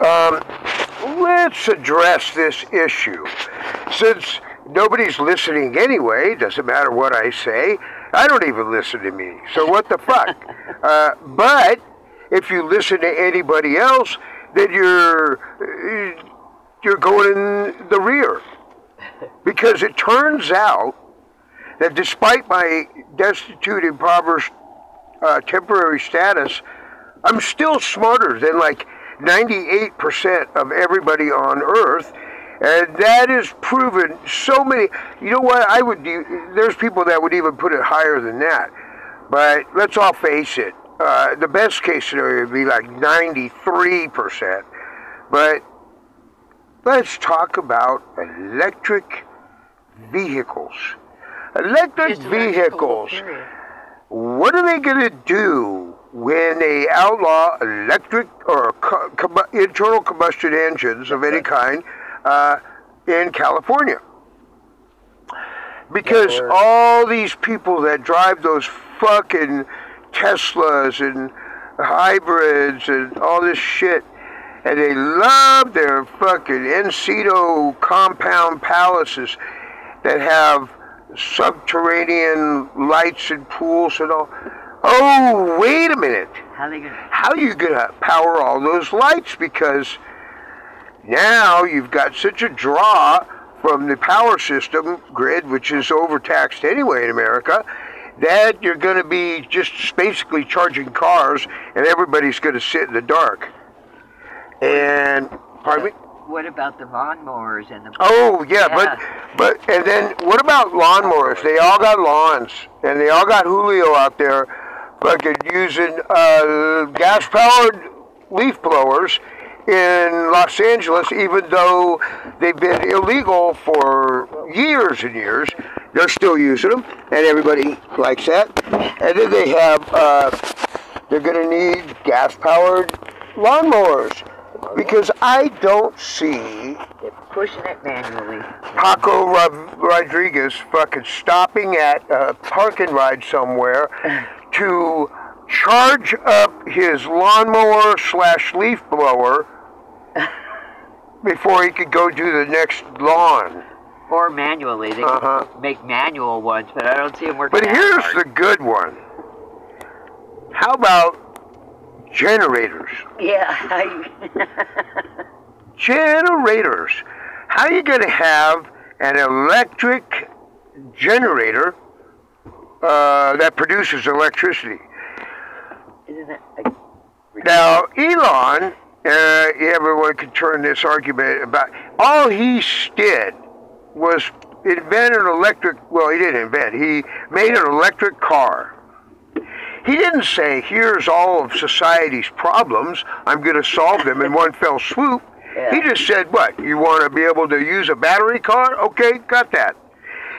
Let's address this issue. Since nobody's listening anyway, doesn't matter what I say. I don't even listen to me, so what the fuck? But if you listen to anybody else, then you're going in the rear. Because it turns out that despite my destitute, impoverished, temporary status, I'm still smarter than like 98% of everybody on Earth. And that is proven so many. You know what? I would do. There's people that would even put it higher than that. But let's all face it. The best case scenario would be like 93%. But let's talk about electric vehicles. Electric vehicles. What are they going to do when they outlaw electric or internal combustion engines of any kind in California? Because all these people that drive those fucking Teslas and hybrids and all this shit, and they love their fucking Encino compound palaces that have subterranean lights and pools and all. Oh, wait a minute. How are you going to power all those lights? Because now you've got such a draw from the power system grid, which is overtaxed anyway in America, that you're going to be just basically charging cars and everybody's going to sit in the dark. And, pardon me? What about the lawnmowers and the... Oh, yeah, but and then what about lawnmowers? They all got lawns, and they all got Julio out there fucking using gas-powered leaf blowers in Los Angeles, even though they've been illegal for years and years. They're still using them, and everybody likes that. And then they have, they're going to need gas-powered lawnmowers. Because I don't see pushing it manually. Paco Rodriguez fucking stopping at a park and ride somewhere to charge up his lawnmower / leaf blower before he could go do the next lawn. Or manually. They can make manual ones, but I don't see them working. But here's the good one. How about generators? Yeah. Generators. How are you going to have an electric generator that produces electricity? Isn't it now, Elon, everyone can turn this argument about, all he did was invent an electric, well, he didn't invent, he made an electric car. He didn't say, here's all of society's problems, I'm going to solve them in one fell swoop. Yeah. He just said, what, you want to be able to use a battery car? Okay, got that.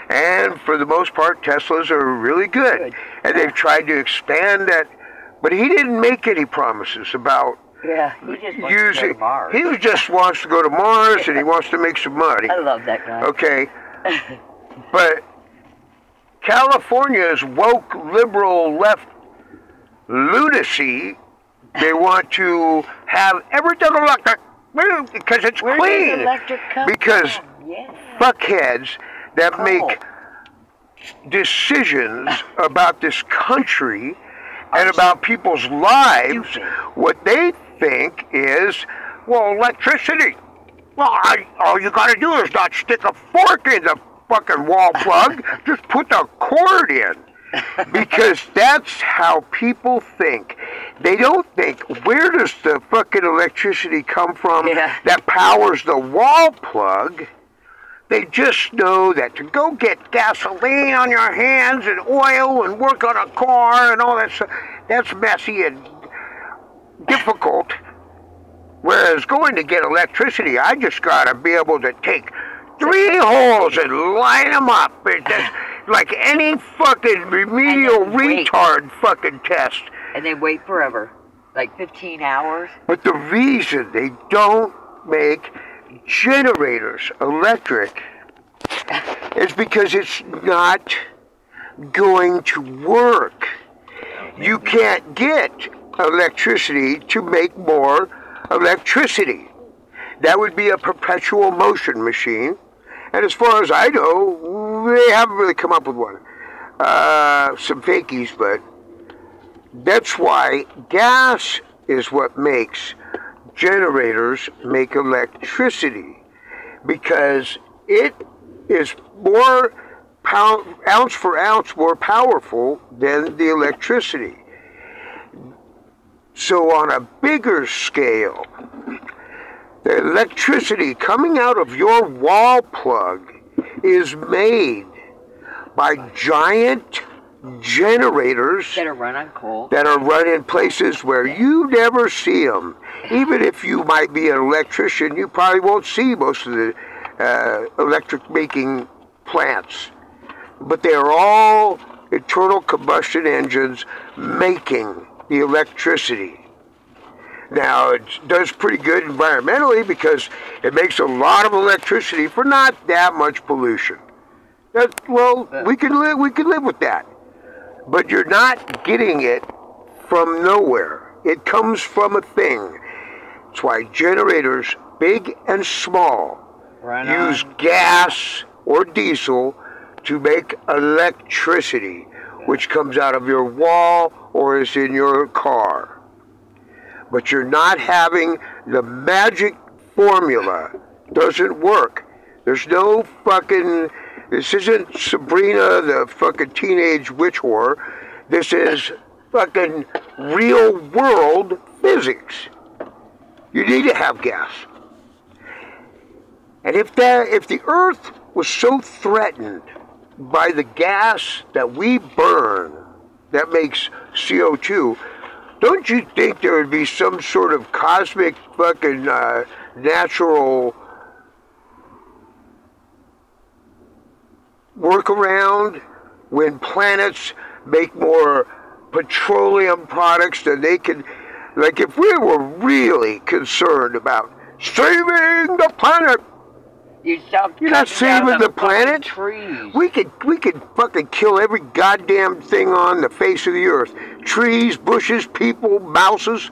And for the most part, Teslas are really good. And they've tried to expand that, but he didn't make any promises about he just wants to go to Mars. He just wants to go to Mars and he wants to make some money. I love that guy. Okay, but California's woke, liberal, left lunacy, they want to have everything electric because it's clean. Because fuckheads that make decisions about this country and about people's lives, what they think is, well, electricity. Well, all you got to do is not stick a fork in the fucking wall plug, just put the cord in. Because that's how people think. They don't think, where does the fucking electricity come from that powers the wall plug? They just know that to go get gasoline on your hands and oil and work on a car and all that stuff, that's messy and difficult. Whereas going to get electricity, I just got to be able to take 3 holes and line them up. It's just like any fucking remedial retard fucking test. And they wait forever, like 15 hours. But the reason they don't make generators electric is because it's not going to work. You can't get electricity to make more electricity. That would be a perpetual motion machine. And as far as I know, they haven't really come up with one. Some fakies, but that's why gas is what makes generators make electricity, because it is more ounce for ounce more powerful than the electricity. So on a bigger scale, the electricity coming out of your wall plug is made by giant generators that are run on coal, that are run in places where you never see them. Even if you might be an electrician, you probably won't see most of the electric making plants. But they are all internal combustion engines making the electricity. Now, it does pretty good environmentally because it makes a lot of electricity for not that much pollution. We can live with that. But you're not getting it from nowhere. It comes from a thing. That's why generators, big and small, use gas or diesel to make electricity, which comes out of your wall or is in your car. But you're not having the magic formula. Doesn't work. There's no fucking... This isn't Sabrina, the fucking teenage witch whore. This is fucking real world physics. You need to have gas. And if the Earth was so threatened by the gas that we burn that makes CO2, don't you think there would be some sort of cosmic fucking natural workaround when planets make more petroleum products than they can? Like, if we were really concerned about saving the planet, you're not saving the planet. Trees. We could fucking kill every goddamn thing on the face of the earth. Trees, bushes, people, mouses.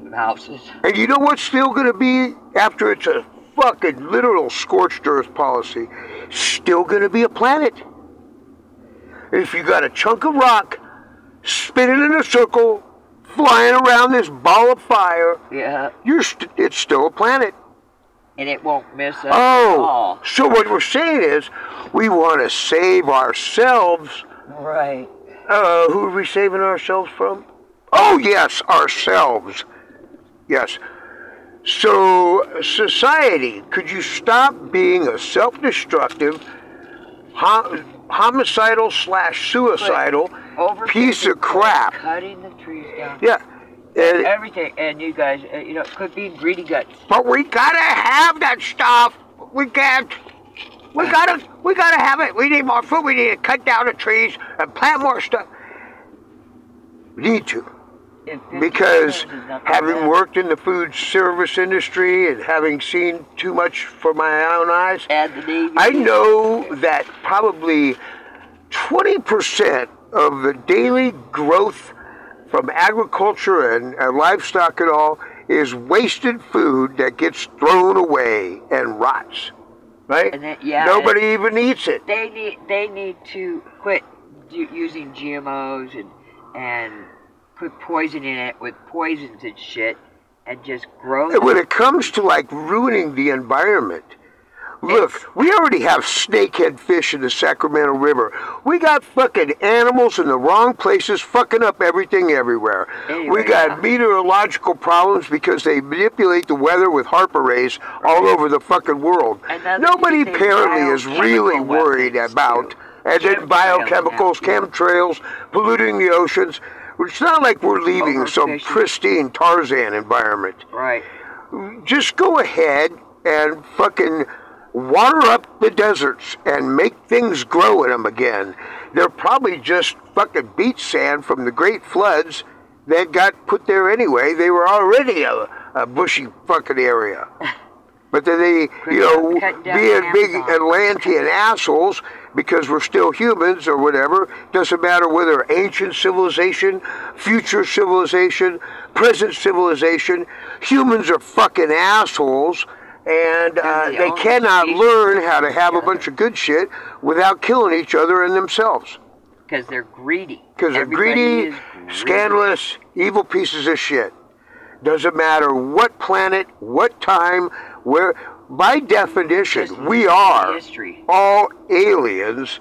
And you know what's still going to be after it's a fucking literal scorched earth policy? Still going to be a planet. If you got a chunk of rock spinning in a circle, flying around this ball of fire, it's still a planet. And it won't miss us at all. So what we're saying is, we want to save ourselves. Right. Who are we saving ourselves from? Oh, yes, ourselves. Yes. So, society, could you stop being a self-destructive, homicidal / suicidal piece of crap? Cutting the trees down. Yeah. Everything, and you guys, could be greedy guts. But we gotta have that stuff. We gotta have it. We need more food. We need to cut down the trees and plant more stuff. We need to. Because having worked in the food service industry and having seen too much for my own eyes, I know that probably 20% of the daily growth from agriculture and livestock and all is wasted food that gets thrown away and rots, right? And nobody even eats it. They need to quit using GMOs and put poison in it with poisons and shit and just grow them. When it comes to like ruining the environment, look, we already have snakehead fish in the Sacramento River. We got fucking animals in the wrong places fucking up everything everywhere. Anyway, we got meteorological problems because they manipulate the weather with HAARP arrays all over the fucking world. Nobody apparently is really worried about, and then biochemicals, chemtrails, polluting the oceans. It's not like we're leaving some pristine Tarzan environment. Right. Just go ahead and fucking water up the deserts and make things grow in them again. They're probably just fucking beach sand from the great floods that got put there anyway. They were already a bushy fucking area. But then they, being big Atlantean assholes, because we're still humans or whatever. Doesn't matter whether ancient civilization, future civilization, present civilization. Humans are fucking assholes, and they cannot learn how to have a bunch of good shit without killing each other and themselves. Because they're greedy. Because they're greedy, scandalous, evil pieces of shit. Doesn't matter what planet, what time, where. By definition, we are all aliens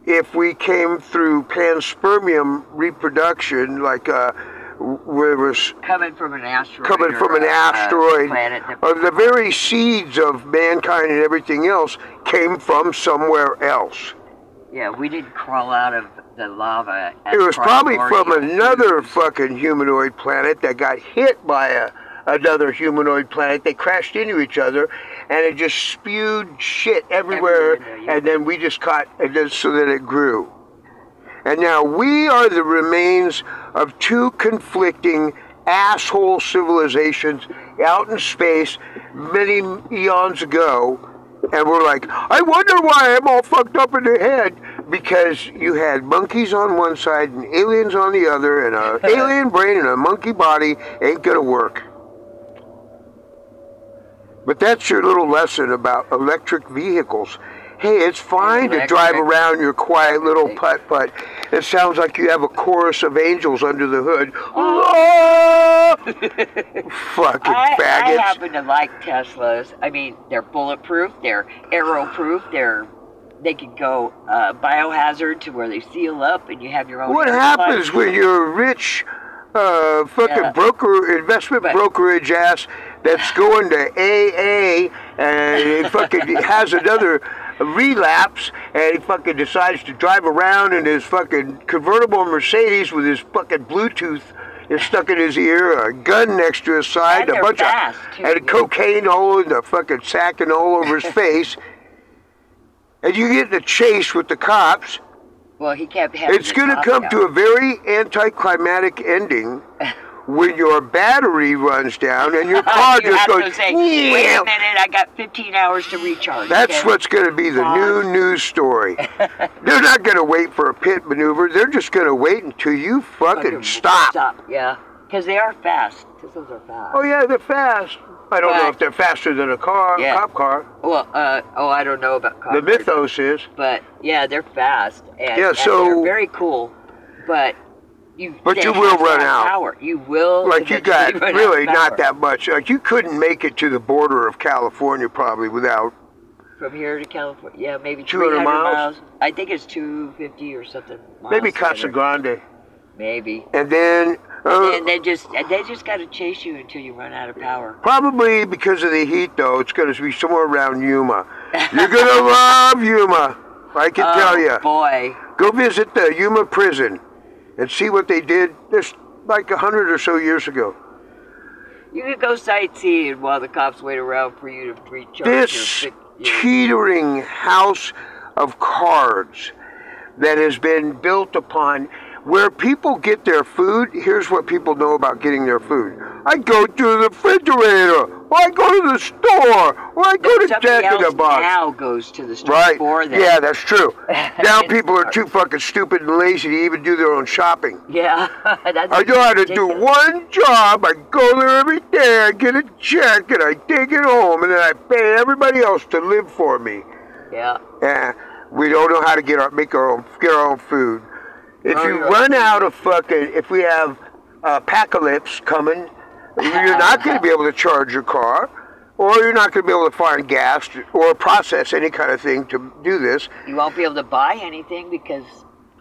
if we came through panspermium reproduction, like where it was coming from an asteroid. Or the very seeds of mankind and everything else came from somewhere else. Yeah, we didn't crawl out of the lava. It was probably from another fucking humanoid planet that got hit by another humanoid planet. They crashed into each other, and it just spewed shit everywhere, and then we just caught it so that it grew. And now we are the remains of two conflicting asshole civilizations out in space many eons ago. And we're like, I wonder why I'm all fucked up in the head. Because you had monkeys on one side and aliens on the other, and an alien brain and a monkey body ain't gonna work. But that's your little lesson about electric vehicles. Hey, it's fine to drive around your quiet little putt-putt. It sounds like you have a chorus of angels under the hood. Oh! Fucking faggots. I happen to like Teslas. I mean, they're bulletproof, they're arrow-proof, they can go biohazard to where they seal up and you have your own... What happens when you're a rich investment brokerage ass that's going to AA and he fucking has another relapse and he fucking decides to drive around in his fucking convertible Mercedes with his fucking Bluetooth is stuck in his ear, a gun next to his side, and a bunch of cocaine all in the fucking sack and all over his face, and you get in a chase with the cops. Well, he kept having it's going to come to a very anticlimactic ending when your battery runs down and your car just goes, say, wait a minute, I got 15 hours to recharge. That's what's going to be the new news story. They're not going to wait for a pit maneuver. They're just going to wait until you fucking stop. Yeah, because they are fast. Teslas are fast. Oh, yeah, they're fast. I don't know if they're faster than a cop car. Well, I don't know about cop cars. The mythos is. But, yeah, they're fast. And, and they're very cool. But you will run out. Power. You will. Like, you got really not that much. Like, you couldn't make it to the border of California probably without. From here to California, yeah, maybe 200 miles. I think it's 250 or something. Maybe Casa Grande. Maybe. And then they just got to chase you until you run out of power. Probably because of the heat, though. It's going to be somewhere around Yuma. You're going to love Yuma. I can tell you. Boy. Go visit the Yuma prison and see what they did just like 100 or so years ago. You could go sightseeing while the cops wait around for you to recharge. This teetering house of cards that has been built upon where people get their food. Here's what people know about getting their food. I go to the refrigerator, or I go to the store, or I go to Jack in the Box. Now goes to the store for them. Yeah, that's true. Now people are too fucking stupid and lazy to even do their own shopping. Yeah, that's I know how to do one job. I go there every day, I get a check, and I take it home, and then I pay everybody else to live for me. Yeah. Yeah, we don't know how to get our own food. If you run out of if we have apocalypse coming, you're not going to be able to charge your car, or you're not going to be able to find gas or process any kind of thing to do this. You won't be able to buy anything because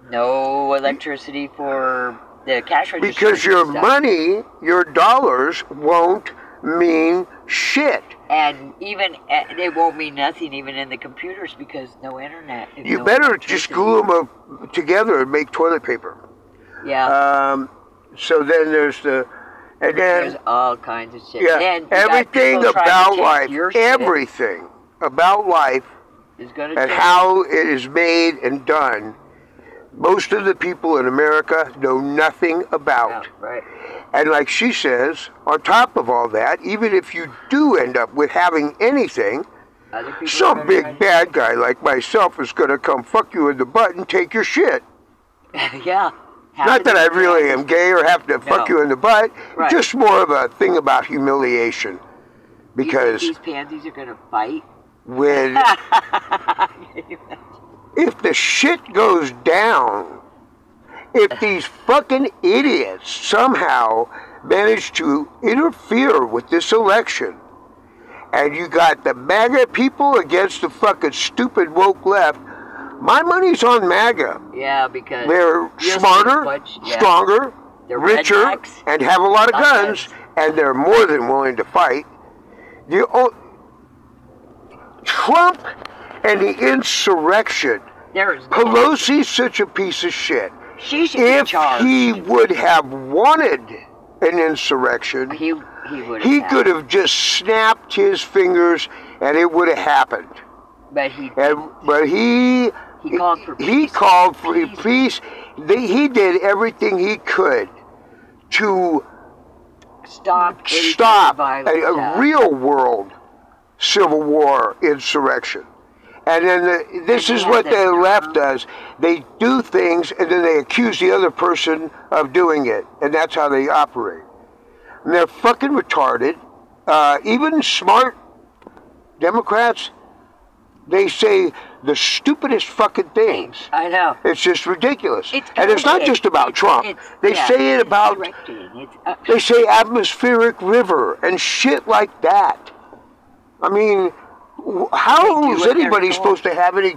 no electricity for the cash register. Because your money, your dollars, won't mean shit. And even they won't mean nothing even in the computers because no internet. You better just glue them together and make toilet paper. Yeah. So then there's there's all kinds of shit. Yeah. Everything about life, everything about life and how it is made and done, most of the people in America know nothing about. Yeah, right. And like she says, on top of all that, even if you do end up with having anything, Other people are some gonna big try to- bad guy like myself is going to come fuck you in the butt and take your shit. Yeah. Not that I really am gay or have to fuck No. you in the butt. Right. Just more of a thing about humiliation. Because you think these pansies are gonna fight? when if the shit goes down, if these fucking idiots somehow manage to interfere with this election, and you got the MAGA people against the fucking stupid woke left, my money's on MAGA. Yeah, because They're you'll smarter, see much- yeah. stronger, They're richer, rednecks. and have a lot of Hotheads. guns, and they're more than willing to fight. Trump and the insurrection. There's Pelosi's such a piece of shit. She should be If charged. he would have wanted an insurrection, he would. he could have just snapped his fingers and it would have happened. But he. But he called for peace. He called for peace. He did everything he could to stop a real world civil war insurrection. And then this is what the left does. They do things and then they accuse the other person of doing it. And that's how they operate. And they're fucking retarded. Even smart Democrats, they say the stupidest fucking things. I know. It's just ridiculous. It's and it's not just about Trump. They say it about, they say atmospheric river and shit like that. I mean, how is anybody supposed to have any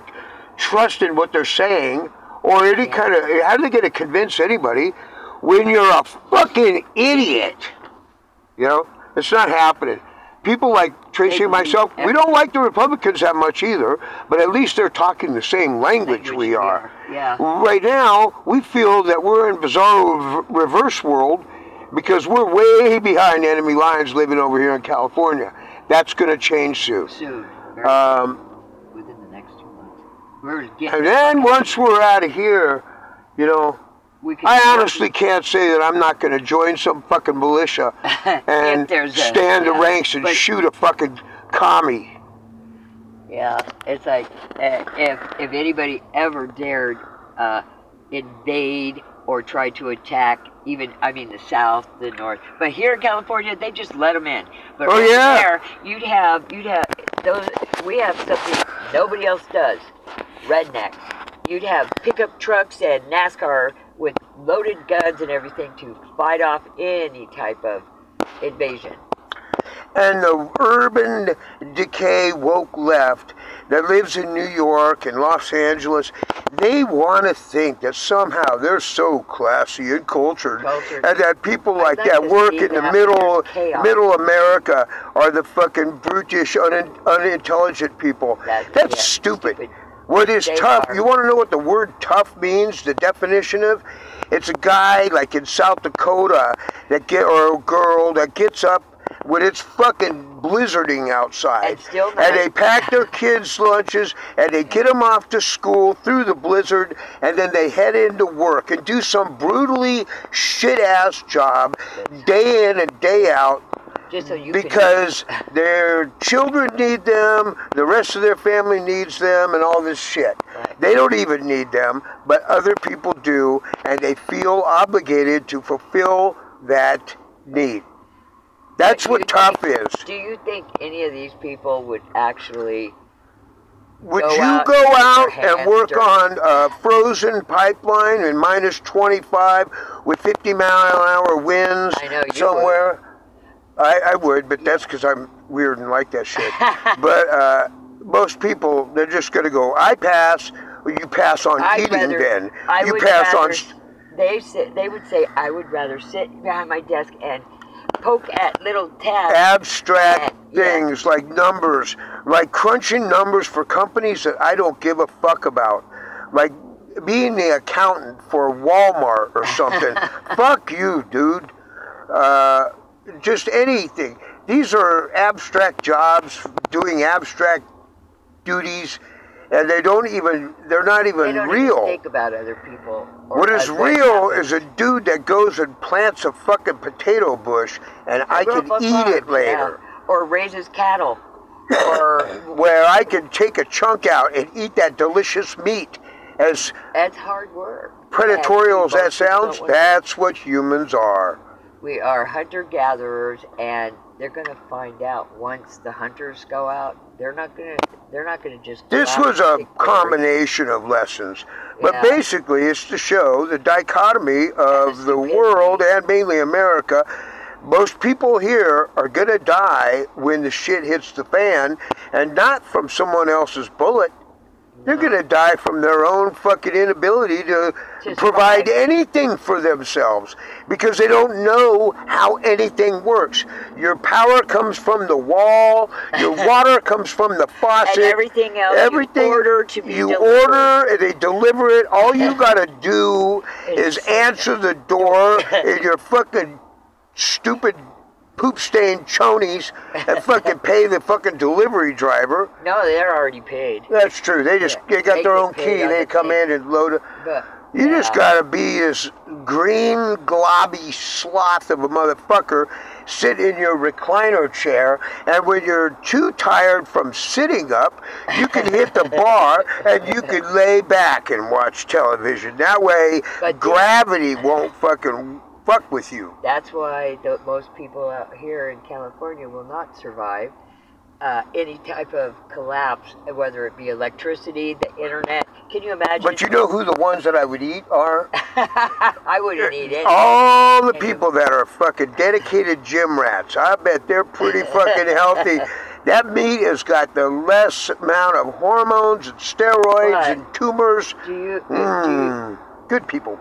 trust in what they're saying or any kind of, how are they going to convince anybody when you're a fucking idiot? You know, it's not happening. People like Tracy and myself, we don't like the Republicans that much either, but at least they're talking the same language we are. Yeah. Right now, we feel that we're in bizarro reverse world because we're way behind enemy lines living over here in California. That's going to change soon. Soon. Within the next 2 months. And then once we're out of here, you know, I honestly can't say that I'm not going to join some fucking militia and stand the ranks and shoot a fucking commie. Yeah, it's like if anybody ever dared invade or try to attack, even the South, the North, but here in California they just let them in. But there you'd have those. We have something nobody else does. Rednecks. You'd have pickup trucks and NASCAR with loaded guns and everything to fight off any type of invasion. And the urban decay woke left that lives in New York and Los Angeles, they want to think that somehow they're so classy and cultured. And that people like that work in the middle America are the fucking brutish, unintelligent people. That's stupid. What is tough? You want to know what the word tough means? The definition of? It's a guy like in South Dakota or a girl that gets up when it's fucking blizzarding outside, and they pack their kids' lunches and they get them off to school through the blizzard, and then they head into work and do some brutally shit-ass job day in and day out. Because their children need them, the rest of their family needs them, and all this shit. They don't even need them, but other people do, and they feel obligated to fulfill that need. That's what tough is. Do you think any of these people would actually Would you go out and work on a frozen pipeline in minus 25 with 50-mile-an-hour winds somewhere? I would, but that's because I'm weird and like that shit. But most people, they're just going to go, I pass, or you pass on eating then. You pass on... They would say, I would rather sit behind my desk and poke at little tabs. Abstract things like numbers, like crunching numbers for companies that I don't give a fuck about. Like being the accountant for Walmart or something. Fuck you, dude. Just anything. These are abstract jobs, doing abstract duties, and they're not even real. Even think about other people. What is real is a dude that goes and plants a fucking potato bush, and I can eat it later. Or raises cattle. or where I can take a chunk out and eat that delicious meat. As that's hard work. Predatorial as that sounds, that's what humans are. We are hunter-gatherers, and they're going to find out once the hunters go out. They're not going to just. This was a combination of lessons, but basically it's to show the dichotomy of the world and mainly America. Most people here are going to die when the shit hits the fan, and not from someone else's bullet. They're going to die from their own fucking inability to provide anything for themselves because they don't know how anything works. Your power comes from the wall, your water comes from the faucet. And everything else you order to be delivered. You order and they deliver it. All you got to do is answer the door in your fucking stupid poop-stained chonies and fucking pay the fucking delivery driver. No, they're already paid. That's true. They got their own key. They come in and load it. You just gotta be this green, globby sloth of a motherfucker, sit in your recliner chair, and when you're too tired from sitting up, you can hit the bar and you can lay back and watch television. That way, gravity won't fucking fuck with you. That's why most people out here in California will not survive any type of collapse, whether it be electricity, the internet. Can you imagine? But you know who the ones that I would eat are? I wouldn't eat it. All the people that are fucking dedicated gym rats. I bet they're pretty fucking healthy. That meat has got the less amount of hormones and steroids and tumors. Do you good people.